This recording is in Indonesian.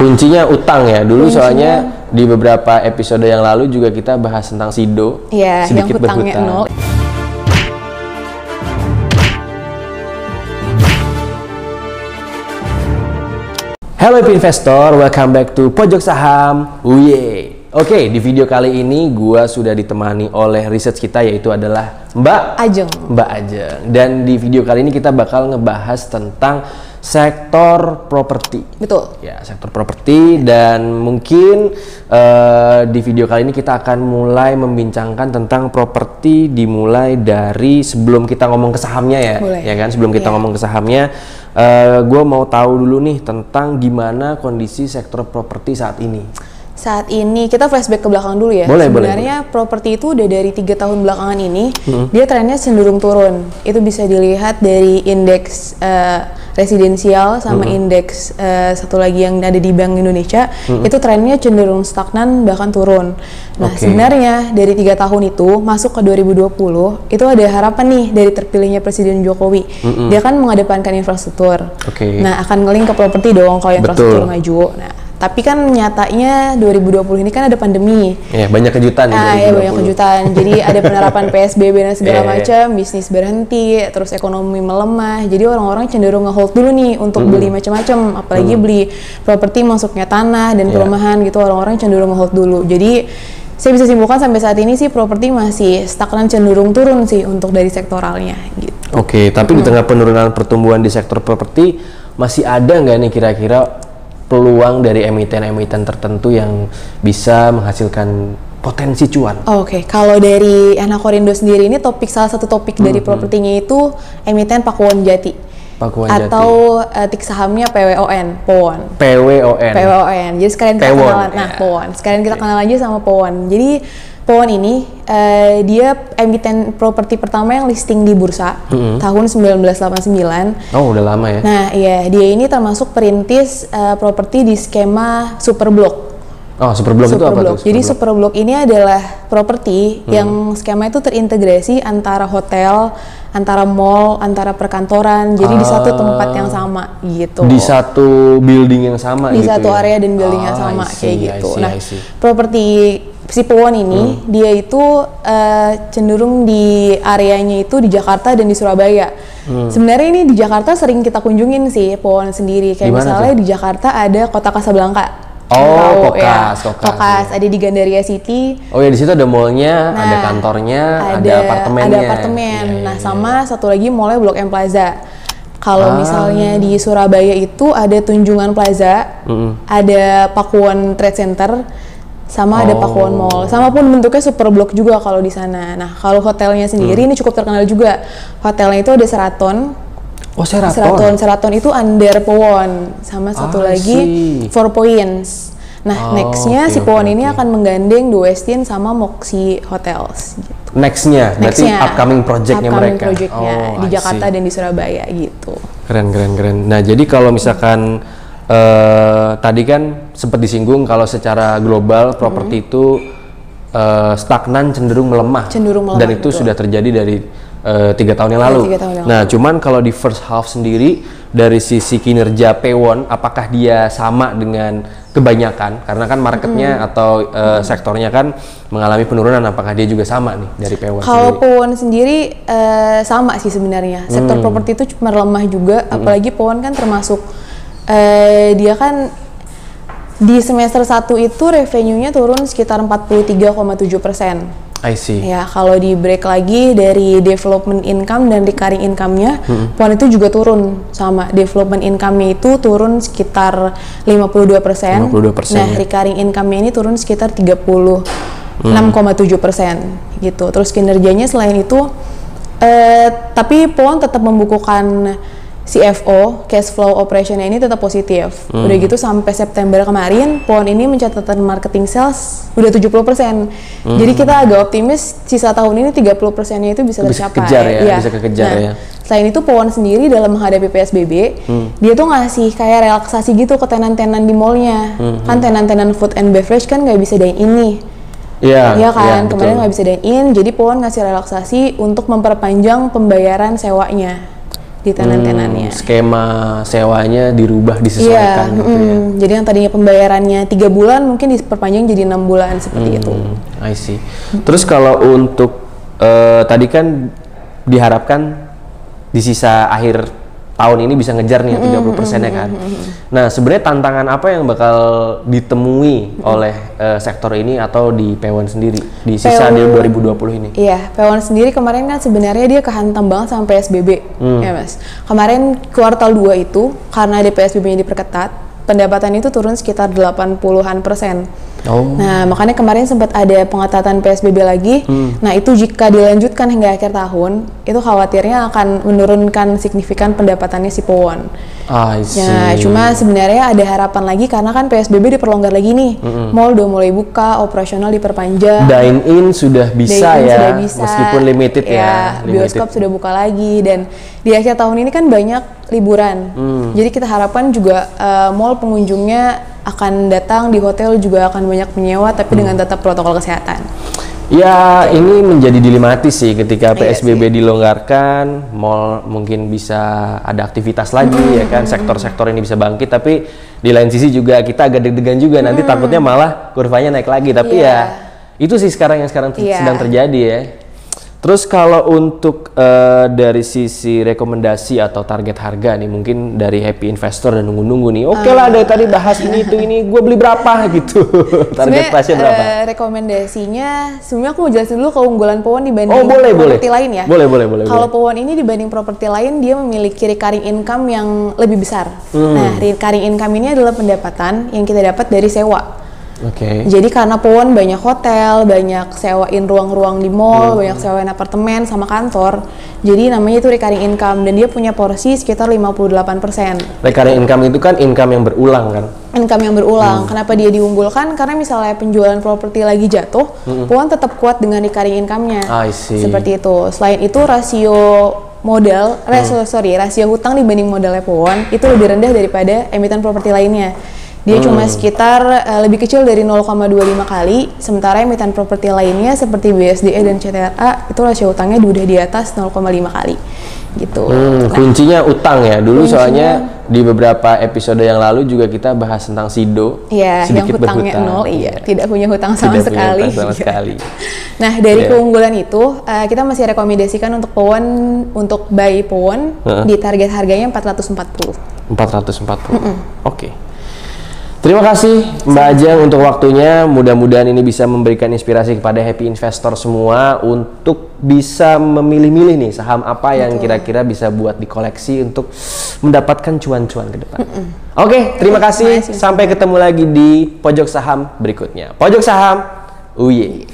Kuncinya utang ya. Dulu soalnya di beberapa episode yang lalu juga kita bahas tentang Sido. Iya, sedikit yang hutangnya berhutang. 0. Hello investor, welcome back to Pojok Saham. Oke, di video kali ini gua sudah ditemani oleh research kita, yaitu adalah Mbak Ajeng. Dan di video kali ini kita bakal ngebahas tentang sektor properti. Betul. Ya, sektor properti, dan mungkin di video kali ini kita akan mulai membincangkan tentang properti dimulai dari sebelum kita ngomong ke sahamnya ya. Boleh. Ya kan, sebelum kita ngomong ke sahamnya, gue mau tahu dulu nih tentang gimana kondisi sektor properti saat ini. Saat ini kita flashback ke belakang dulu ya. Boleh, Sebenarnya properti itu udah dari 3 tahun belakangan ini dia trennya cenderung turun. Itu bisa dilihat dari indeks residensial sama indeks satu lagi yang ada di Bank Indonesia. Itu trennya cenderung stagnan bahkan turun. Nah, sebenarnya dari 3 tahun itu masuk ke 2020 itu ada harapan nih dari terpilihnya Presiden Jokowi. Dia kan mengedepankan infrastruktur. Nah, akan ngeling ke properti dong kalau infrastruktur maju. Nah, tapi kan nyatanya 2020 ini kan ada pandemi. Ya, banyak kejutan. Ya, banyak kejutan. Jadi ada penerapan PSBB dan segala macam, bisnis berhenti, terus ekonomi melemah. Jadi orang-orang cenderung nge-hold dulu nih untuk beli macam-macam, apalagi beli properti masuknya tanah dan perumahan gitu, orang-orang cenderung nge-hold dulu. Jadi saya bisa simpulkan sampai saat ini sih properti masih stagnan, cenderung turun sih untuk dari sektoralnya gitu. Oke, tapi di tengah penurunan pertumbuhan di sektor properti masih ada nggak nih kira-kira peluang dari emiten-emiten tertentu yang bisa menghasilkan potensi cuan? Oke, kalau dari Anakorindo sendiri ini salah satu topik dari propertinya itu emiten Pakuwon Jati. Atau tik sahamnya PWON. Jadi sekalian kita kenalan. Nah, PWON. Sekalian kita kenal aja sama PWON. Jadi PWON ini dia emiten properti pertama yang listing di bursa tahun 1989. Oh, udah lama ya. Nah, iya, dia ini termasuk perintis properti di skema Superblok. Oh, Superblok itu apa tuh? Jadi Superblok ini adalah properti yang skema itu terintegrasi antara hotel, antara mall, antara perkantoran. Jadi di satu tempat yang sama gitu. Di satu building yang sama di gitu. Di satu area dan building yang sama kayak gitu. Nah, properti si PWON ini dia itu cenderung di areanya itu di Jakarta dan di Surabaya. Sebenarnya ini di Jakarta sering kita kunjungin sih PWON sendiri. Kayak misalnya di Jakarta ada Kota Kasablanka. Kokas ada di Gandaria City. Oh ya, di situ ada mallnya, ada kantornya, ada apartemennya. Ada apartemen. Sama satu lagi mallnya Blok M Plaza. Kalau misalnya di Surabaya itu ada Tunjungan Plaza, ada Pakuwon Trade Center, sama ada Pakuwon Mall. Sama pun bentuknya Superblok juga kalau di sana. Nah, kalau hotelnya sendiri ini cukup terkenal juga. Hotelnya itu ada Sheraton. Oh, Sheraton itu under PWON. Sama satu lagi Four Points. Nah, nextnya si PWON ini akan menggandeng The Westin sama Moxy Hotels gitu. Nextnya, berarti upcoming projectnya mereka. Di Jakarta dan di Surabaya gitu. Keren. Nah, jadi kalau misalkan tadi kan sempat disinggung kalau secara global properti itu stagnan, cenderung melemah. Dan itu sudah terjadi dari 3 tahun yang lalu. Nah, cuman kalau di first half sendiri dari sisi kinerja PWON, apakah dia sama dengan kebanyakan? Karena kan marketnya atau sektornya kan mengalami penurunan, apakah dia juga sama nih dari PWON? Kalau PWON sendiri sama sih sebenarnya. Sektor properti itu cuma lemah juga, apalagi PWON kan termasuk dia kan di semester 1 itu revenue-nya turun sekitar 43,7%. I see. Ya, kalau di break lagi dari development income dan recurring income-nya, PWON itu juga turun sama. Development income-nya itu turun sekitar 52%. Nah, recurring income-nya ini turun sekitar 36,7% gitu. Terus kinerjanya selain itu, tapi PWON tetap membukukan CFO, cash flow operation-nya ini tetap positif. Udah gitu sampai September kemarin, PWON ini mencatatkan marketing sales udah 70%. Jadi kita agak optimis sisa tahun ini 30%-nya itu bisa tercapai. Bisa kekejar ya. Selain itu PWON sendiri dalam menghadapi PSBB, dia tuh ngasih kayak relaksasi gitu ke tenan-tenan di mallnya. Kan tenan-tenan food and beverage kan nggak bisa dine in nih. Iya kan, kemarin nggak bisa dine in, jadi PWON ngasih relaksasi untuk memperpanjang pembayaran sewanya. di tenan-tenannya. Skema sewanya dirubah, disesuaikan gitu ya. Jadi yang tadinya pembayarannya 3 bulan mungkin diperpanjang jadi 6 bulan seperti itu. I see. Terus kalau untuk tadi kan diharapkan di sisa akhir tahun ini bisa ngejar nih 30% ya kan. Nah, sebenarnya tantangan apa yang bakal ditemui oleh sektor ini atau di Pewon sendiri di sisa di 2020 ini? Iya, Pewon sendiri kemarin kan sebenarnya dia kehantam banget sama PSBB, ya Mas. Kemarin kuartal 2 itu karena ada PSBB-nya diperketat, pendapatan itu turun sekitar 80-an%. Nah, makanya kemarin sempat ada pengetatan PSBB lagi. Nah, itu jika dilanjutkan hingga akhir tahun, itu khawatirnya akan menurunkan signifikan pendapatannya si Pewon. Nah, cuma sebenarnya ada harapan lagi karena kan PSBB diperlonggar lagi nih. Mall udah mulai buka, operasional diperpanjang. Dine-in sudah bisa ya, meskipun limited ya. Bioskop sudah buka lagi dan di akhir tahun ini kan banyak liburan. Jadi kita harapkan juga mall pengunjungnya akan datang, di hotel juga akan banyak menyewa tapi dengan tetap protokol kesehatan. Ya, ini menjadi dilematis sih ketika PSBB dilonggarkan, mall mungkin bisa ada aktivitas lagi ya kan, sektor-sektor ini bisa bangkit, tapi di lain sisi juga kita agak deg-degan juga nanti takutnya malah kurvanya naik lagi, tapi ya itu sih sekarang sedang terjadi ya. Terus kalau untuk dari sisi rekomendasi atau target harga nih, mungkin dari happy investor dan nunggu-nunggu nih, oke lah dari tadi bahas ini gue beli berapa gitu. Target price-nya berapa? Rekomendasinya, sebenarnya aku mau jelasin dulu keunggulan Pewon dibanding properti lain ya. Boleh. Kalau Pewon ini dibanding properti lain, dia memiliki recurring income yang lebih besar. Nah, recurring income ini adalah pendapatan yang kita dapat dari sewa. Jadi karena Pewon banyak hotel, banyak sewain ruang-ruang di mall, banyak sewain apartemen sama kantor. Jadi namanya itu recurring income dan dia punya porsi sekitar 58%. Recurring income itu kan income yang berulang kan? Income yang berulang. Kenapa dia diunggulkan? Karena misalnya penjualan properti lagi jatuh, Pewon tetap kuat dengan recurring income-nya. Seperti itu. Selain itu rasio modal, rasio hutang dibanding modalnya Pewon itu lebih rendah daripada emiten properti lainnya. Dia cuma sekitar lebih kecil dari 0,25 kali, sementara emiten properti lainnya seperti BSDE dan CTRA itu rasio utangnya udah di atas 0,5 kali gitu. Kuncinya utang ya. Dulu soalnya di beberapa episode yang lalu juga kita bahas tentang SIDO. Iya, yang hutangnya nol, tidak punya hutang sama sekali. Nah, dari keunggulan itu kita masih rekomendasikan untuk Pewon, untuk buy Pewon di target harganya 440. 440. Oke. Terima kasih Mbak Ajeng untuk waktunya. Mudah-mudahan ini bisa memberikan inspirasi kepada happy investor semua untuk bisa memilih-milih nih saham apa yang kira-kira bisa buat dikoleksi untuk mendapatkan cuan-cuan ke depan. Oke, terima kasih. Sampai ketemu lagi di Pojok Saham berikutnya. Pojok Saham, uye.